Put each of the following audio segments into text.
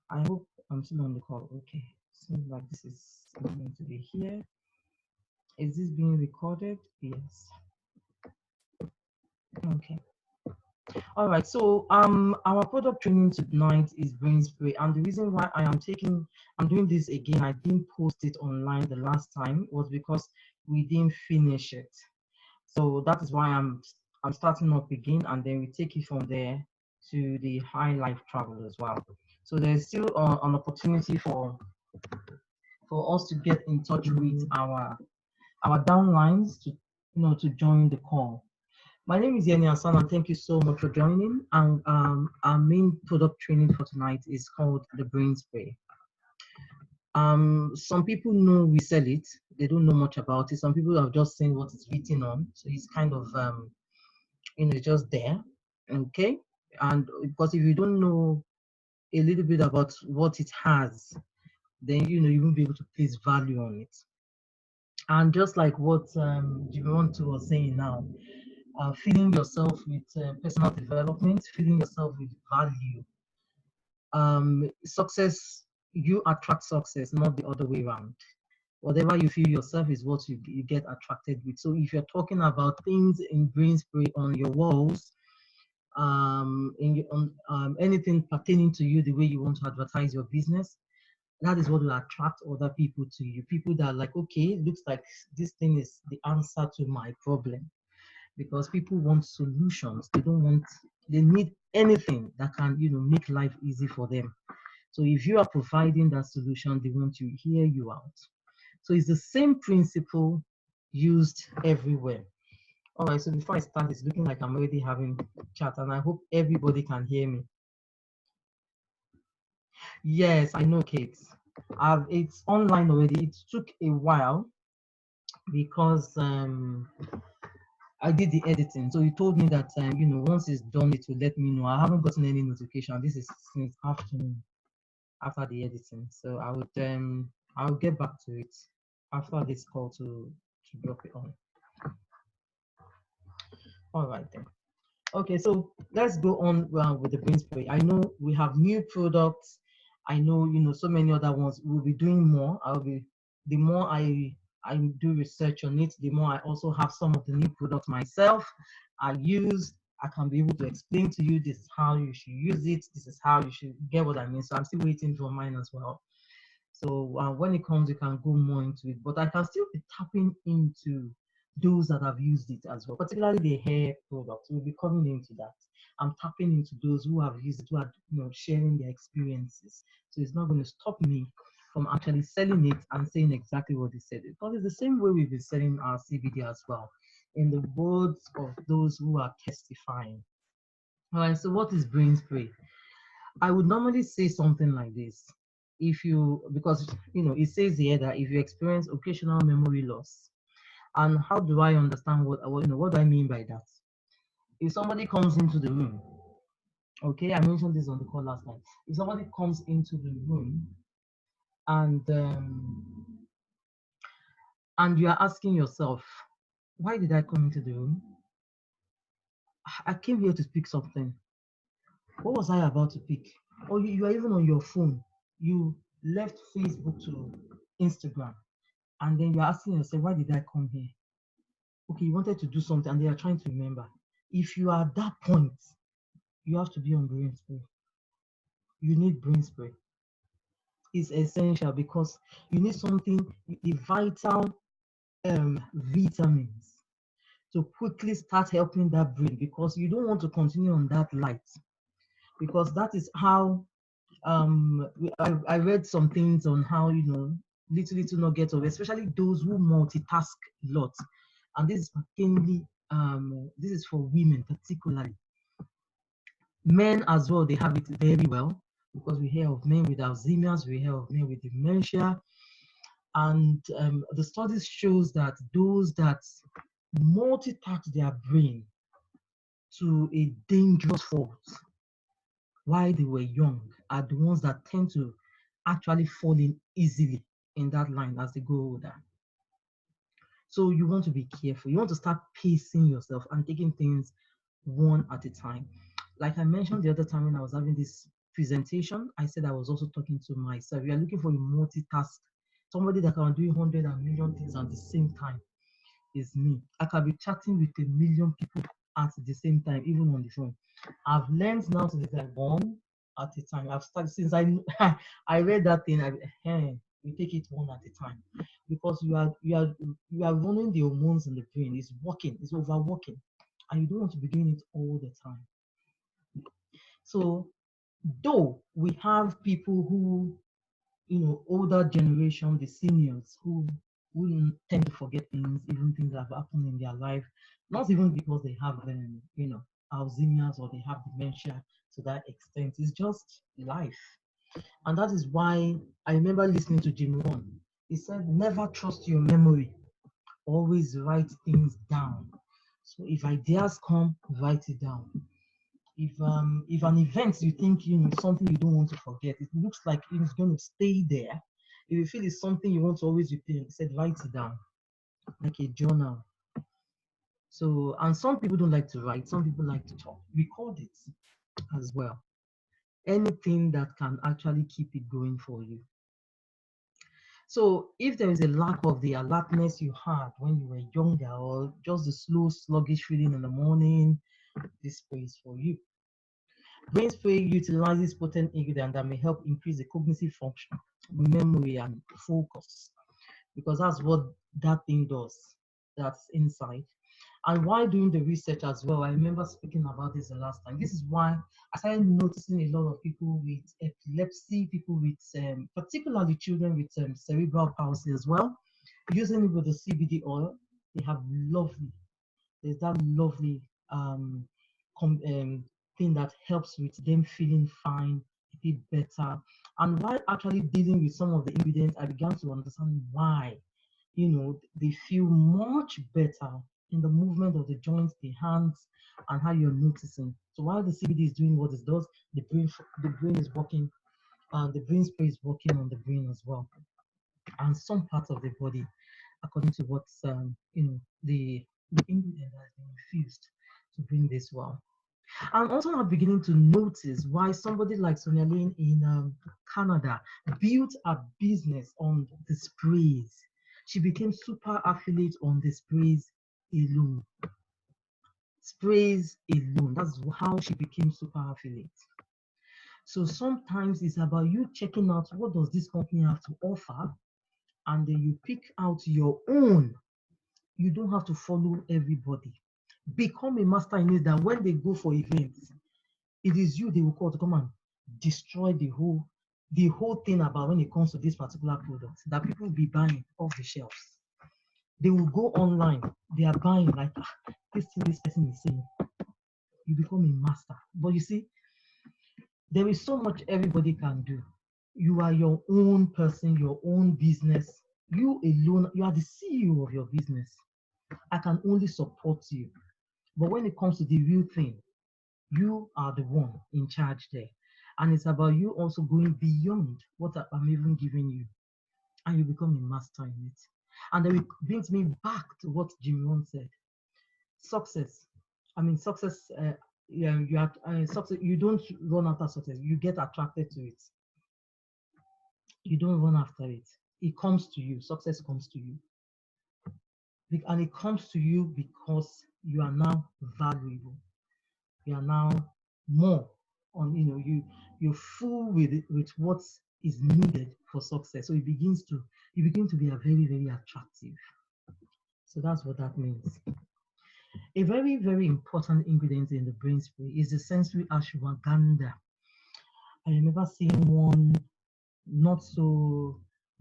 I hope I'm still on the call. Okay. Seems like this is not going to be here. Is this being recorded? Yes. Okay. All right. So our product training tonight is brain spray. And the reason why I'm doing this again, I didn't post it online the last time was because we didn't finish it. So that is why I'm starting up again, and then we take it from there to the high life travel as well. So there's still an opportunity for us to get in touch with our downlines to to join the call. My name is Yeni Hassan, and thank you so much for joining. And our main product training for tonight is called the Brain Spray. Some people know we sell it; they don't know much about it. Some people have just seen what it's written on, so it's kind of just there, okay. And because if you don't know a little bit about what it has, then you won't be able to place value on it. And just like what Jibironto was saying now, filling yourself with personal development, filling yourself with value. Success, you attract success, not the other way around. Whatever you feel yourself is what you get attracted with. So if you're talking about things in brain spray on your walls, on anything pertaining to you, the way you want to advertise your business, that is what will attract other people to you. People that are like, okay, it looks like this thing is the answer to my problem, because people want solutions. They need anything that can make life easy for them. So if you are providing that solution, they want to hear you out. So it's the same principle used everywhere. All right, so before I start, it's looking like I'm already having chat, and I hope everybody can hear me. Yes, I know, Kate. It's online already. It took a while because I did the editing. So he told me that once it's done, it will let me know. I haven't gotten any notification. This is since afternoon after the editing. So I'll get back to it after this call to drop it on. All right then. Okay, so let's go on with the brain spray. I know we have new products. I know so many other ones. We'll be doing more. The more I do research on it, the more I also have some of the new products myself. I use. I can be able to explain to you this is how you should use it. This is how you should get what I mean. So I'm still waiting for mine as well. So when it comes, you can go more into it. But I can still be tapping into those that have used it as well, particularly the hair products. We'll be coming into that. I'm tapping into those who have used it, who are sharing their experiences. So it's not going to stop me from actually selling it and saying exactly what they said. Because it's the same way we've been selling our CBD as well, in the words of those who are testifying. All right, so what is brain spray? I would normally say something like this. Because it says here that if you experience occasional memory loss, and how do I understand what do I mean by that? If somebody comes into the room, okay, I mentioned this on the call last night. If somebody comes into the room and you are asking yourself, why did I come into the room? I came here to speak something. What was I about to pick? Or you are even on your phone. You left Facebook to Instagram, and then you're asking yourself, why did I come here? Okay, you wanted to do something and they are trying to remember. If you are at that point, you have to be on brain spray. You need brain spray. It's essential because you need something, the vital vitamins to quickly start helping that brain, because you don't want to continue on that light, because that is how I read some things on how little nuggets of, especially those who multitask a lot, and this is mainly this is for women particularly. Men as well, they have it very well, because we hear of men with Alzheimer's, we hear of men with dementia, and the studies shows that those that multitask their brain to a dangerous fault while they were young are the ones that tend to actually fall in easily in that line as they grow older. So you want to be careful. You want to start pacing yourself and taking things one at a time. Like I mentioned the other time when I was having this presentation, I said I was also talking to myself. You are looking for a multitask, somebody that can do 100 million things at the same time is me. I can be chatting with a million people at the same time, even on the phone. I've learned now to be like one at a time. I've started since I I read that thing. You take it one at a time because you are running the hormones in the brain. It's working. It's overworking, and you don't want to be doing it all the time. So, though we have people who, older generation, the seniors who tend to forget things, even things that have happened in their life, not even because they have, Alzheimer's or they have dementia to that extent. It's just life. And that is why I remember listening to Jim Rohn. He said, never trust your memory. Always write things down. So if ideas come, write it down. If an event you think something you don't want to forget, it looks like it's going to stay there. If you feel it's something you want to always repeat, said write it down like a journal. So, and some people don't like to write, some people like to talk. Record it as well. Anything that can actually keep it going for you. So if there is a lack of the alertness you had when you were younger, or just the slow, sluggish feeling in the morning, this space for you. Brain spray utilizes potent ingredients that may help increase the cognitive function, memory, and focus, because that's what that thing does. That's inside. And while doing the research as well, I remember speaking about this the last time. This is why I started noticing a lot of people with epilepsy, people with, particularly children with cerebral palsy as well, using it with the CBD oil. They have there's that lovely thing that helps with them feeling fine, a bit better. And while actually dealing with some of the ingredients, I began to understand why, they feel much better in the movement of the joints, the hands, and how you're noticing. So while the CBD is doing what it does, the brain is working, the brain spray is working on the brain as well, and some parts of the body, according to what's the ingredient that has been infused to bring this well. I'm also now beginning to notice why somebody like Sonia Lane in Canada built a business on the sprays. She became super affiliate on the sprays alone. Sprays alone. That's how she became super affiliate. So sometimes it's about you checking out what does this company have to offer, and then you pick out your own. You don't have to follow everybody. Become a master in it, that when they go for events, it is you they will call to come and destroy the whole thing about when it comes to this particular product that people will be buying off the shelves. They will go online, they are buying like this thing this person is saying. You become a master. But you see, there is so much everybody can do. You are your own person, your own business. You alone, you are the CEO of your business. I can only support you. But when it comes to the real thing, you are the one in charge there. And it's about you also going beyond what I'm even giving you. And you become a master in it. And then it brings me back to what Jim Rohn said. Success. I mean, success, you have success. You don't run after success. You get attracted to it. You don't run after it. It comes to you. Success comes to you. And it comes to you because you are now valuable. You are now more on, you're full with what is needed for success. So you begin to be a very, very attractive. So that's what that means. A very, very important ingredient in the brain spray is the sensory ashwagandha. I remember seeing one not so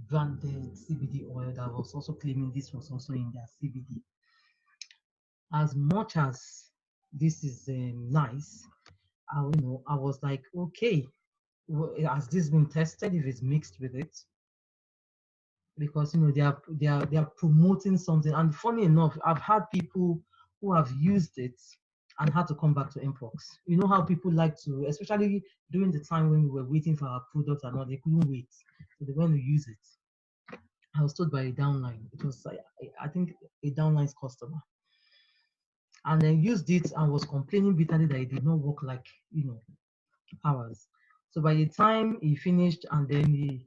branded CBD oil that was also claiming this was also in their CBD. As much as this is nice, I was like, okay, has this been tested if it's mixed with it? Because they are promoting something. And funny enough, I've had people who have used it and had to come back to Mpox. You know how people like to, especially during the time when we were waiting for our product and all, they couldn't wait, so they went to use it. I was told by a downline. It was I think a downline's customer, and then used it and was complaining bitterly that it did not work like hours. So by the time he finished, and then he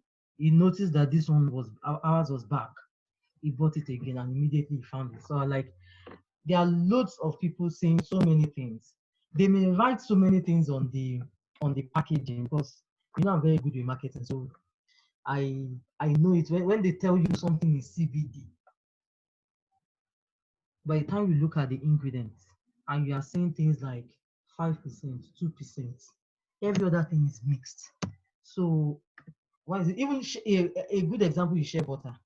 noticed that this one was ours was back, he bought it again and immediately he found it. So like, there are loads of people saying so many things. They may write so many things on the packaging, because I'm very good with marketing. So I know it when they tell you something is CBD. By the time you look at the ingredients and you are saying things like 5%, 2%, every other thing is mixed. So why is it even a good example is shea butter?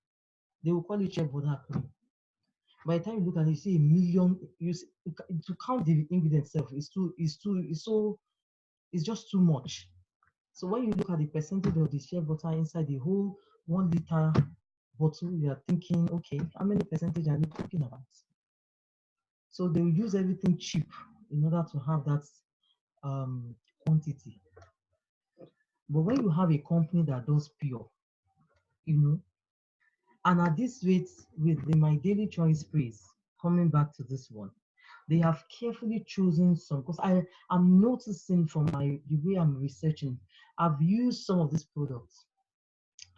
They will call it shea butter cream. By the time you look at it, you see a million. To count the ingredients itself it's just too much. So when you look at the percentage of the shea butter inside the whole 1 liter bottle, you are thinking, okay, how many percentage are we talking about? So they will use everything cheap in order to have that quantity. But when you have a company that does pure, you know, and at this rate, with the My Daily Choice sprays, coming back to this one, they have carefully chosen some, because I'm noticing from the way I'm researching, I've used some of these products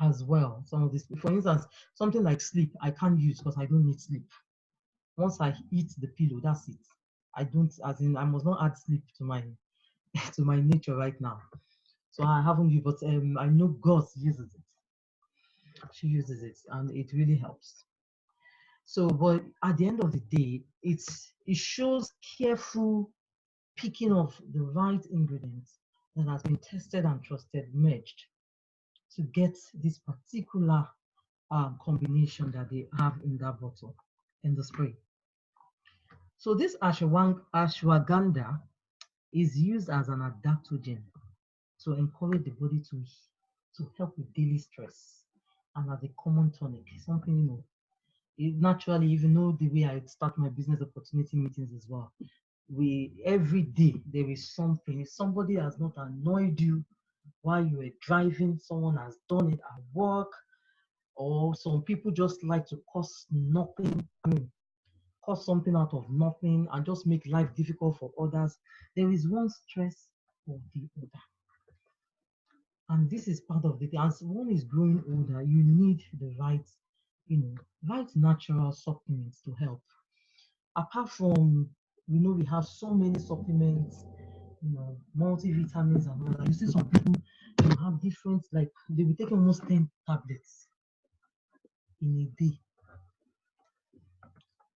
as well. Some of this, for instance, something like sleep, I can't use because I don't need sleep. Once I eat the pillow, that's it. I don't, as in, I must not add sleep to my to my nature right now. So I haven't used, but I know God uses it. She uses it, and it really helps. So, but at the end of the day, it shows careful picking of the right ingredients that has been tested and trusted, merged to get this particular combination that they have in that bottle, in the spray. So this ashwagandha is used as an adaptogen to encourage the body to help with daily stress, and as a common tonic, something naturally, even though the way I start my business opportunity meetings as well, we every day there is something. If somebody has not annoyed you while you were driving, someone has done it at work, or some people just like to cause nothing. I mean, cause something out of nothing and just make life difficult for others. There is one stress or the other. And this is part of the thing. As one is growing older, you need the right, right natural supplements to help. Apart from, we have so many supplements, multivitamins and all that. You see some people, they have different, like they will take almost 10 tablets in a day.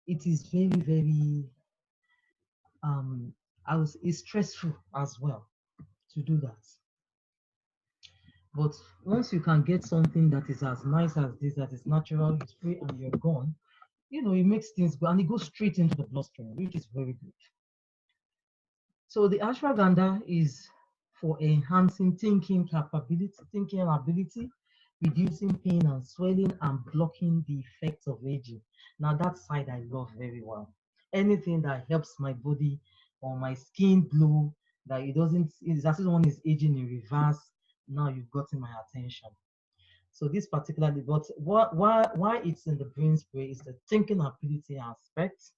It is very, very, it's stressful as well to do that. But once you can get something that is as nice as this, that is natural, it's free, and you're gone, it makes things go, and it goes straight into the bloodstream, which is very good. So the ashwagandha is for enhancing thinking ability, reducing pain and swelling, and blocking the effects of aging. Now that side I love very well. Anything that helps my body or my skin glow, that it's as if one is aging in reverse. Now you've gotten my attention. So this particularly, but why it's in the brain spray is the thinking ability aspect.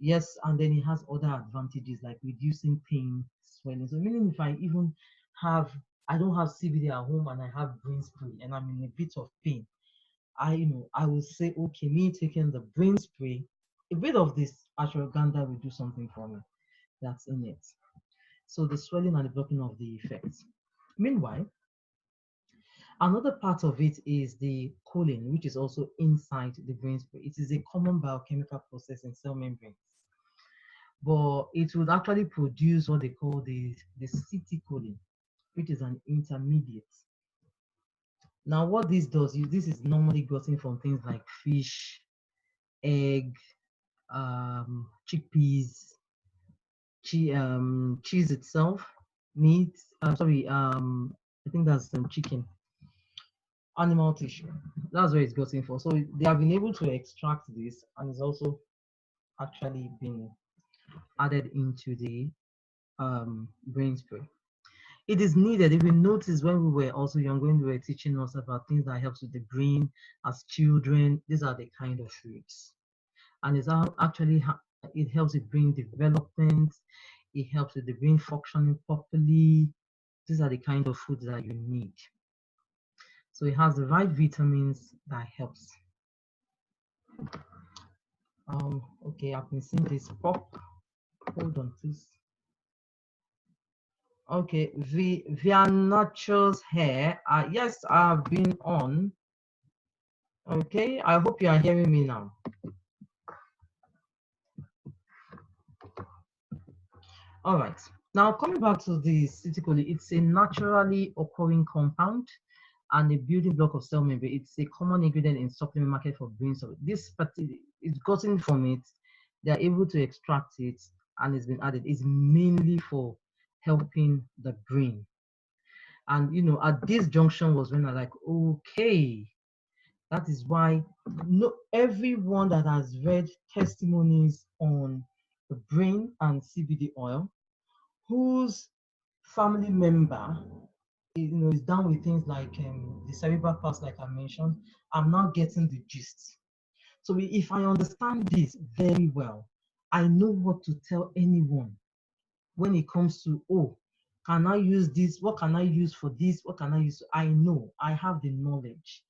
Yes, and then it has other advantages like reducing pain, swelling. So meaning if I don't have CBD at home and I have brain spray and I'm in a bit of pain, I will say, okay, me taking the brain spray, a bit of this ashwagandha will do something for me. That's in it. So the swelling and the blocking of the effects. Meanwhile, another part of it is the choline, which is also inside the brain spray. It is a common biochemical process in cell membranes, but it would actually produce what they call the citicoline, which is an intermediate. Now, what this does is this is normally gotten from things like fish, egg, chickpeas, cheese itself, meat. Sorry, I think that's some chicken, animal tissue. That's where it's gotten for. So they have been able to extract this, and it's also actually been added into the brain spray. It is needed. If you notice, when we were also young, when we were teaching us about things that helps with the brain as children, these are the kind of foods. And it helps with brain development. It helps with the brain functioning properly. these are the kind of foods that you need. So it has the right vitamins that helps. Okay, I've been seeing this pop. Hold on, please. Okay, via Nature's hair. Yes, I've been on. Okay, I hope you are hearing me now. All right. Now coming back to the citicoline, it's a naturally occurring compound and a building block of cell membrane. It's a common ingredient in supplement market for brain cells. This is gotten from it. They are able to extract it, and it's been added. It's mainly for helping the brain. And at this junction was when I like, okay, that is why everyone that has read testimonies on the brain and CBD oil, whose family member is down with things like the cerebral palsy, like I mentioned, I'm now getting the gist. So if I understand this very well, I know what to tell anyone when it comes to, oh, can I use this? What can I use for this? What can I use? I know, I have the knowledge.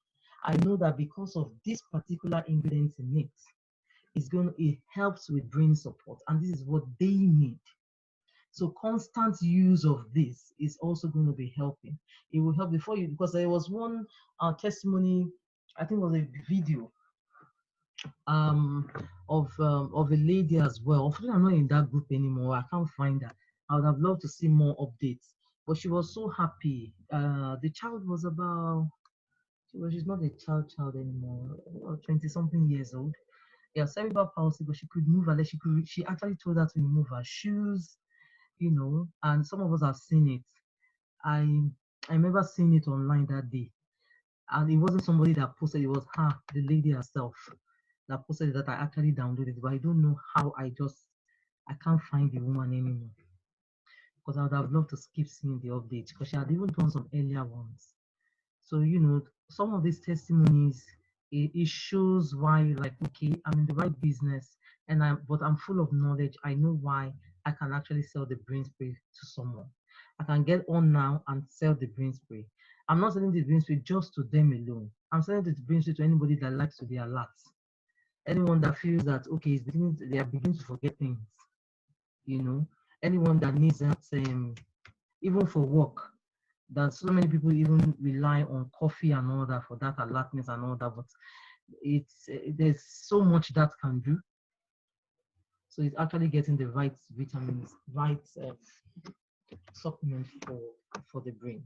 I know that because of this particular ingredient in it helps with brain support, and this is what they need. So constant use of this is also going to be helping. It will help before you, because there was one testimony, I think it was a video of a lady as well. Unfortunately, I'm not in that group anymore. I can't find her. I would have loved to see more updates. But she was so happy. The child was about, she's not a child anymore, 20 something years old. Yeah, cerebral palsy, but she could move her legs. She actually told her to remove her shoes, and some of us have seen it. I remember seeing it online that day, and it wasn't somebody that posted, it was her, the lady herself, that posted that. I actually downloaded it, but I don't know how. I can't find the woman anymore, because I would have loved to skip seeing the update, because she had even done some earlier ones. So some of these testimonies, it shows why you're like, okay, I'm in the right business, but I'm full of knowledge. I know why I can actually sell the brain spray to someone. I can get on now and sell the brain spray. I'm not selling the brain spray just to them alone. I'm selling the brain spray to anybody that likes to be alert. Anyone that feels that, okay, they are beginning to forget things. Anyone that needs that, even for work, that so many people even rely on coffee and all that for that alertness and all that, but there's so much that can do. So it's actually getting the right vitamins, right supplements for the brain.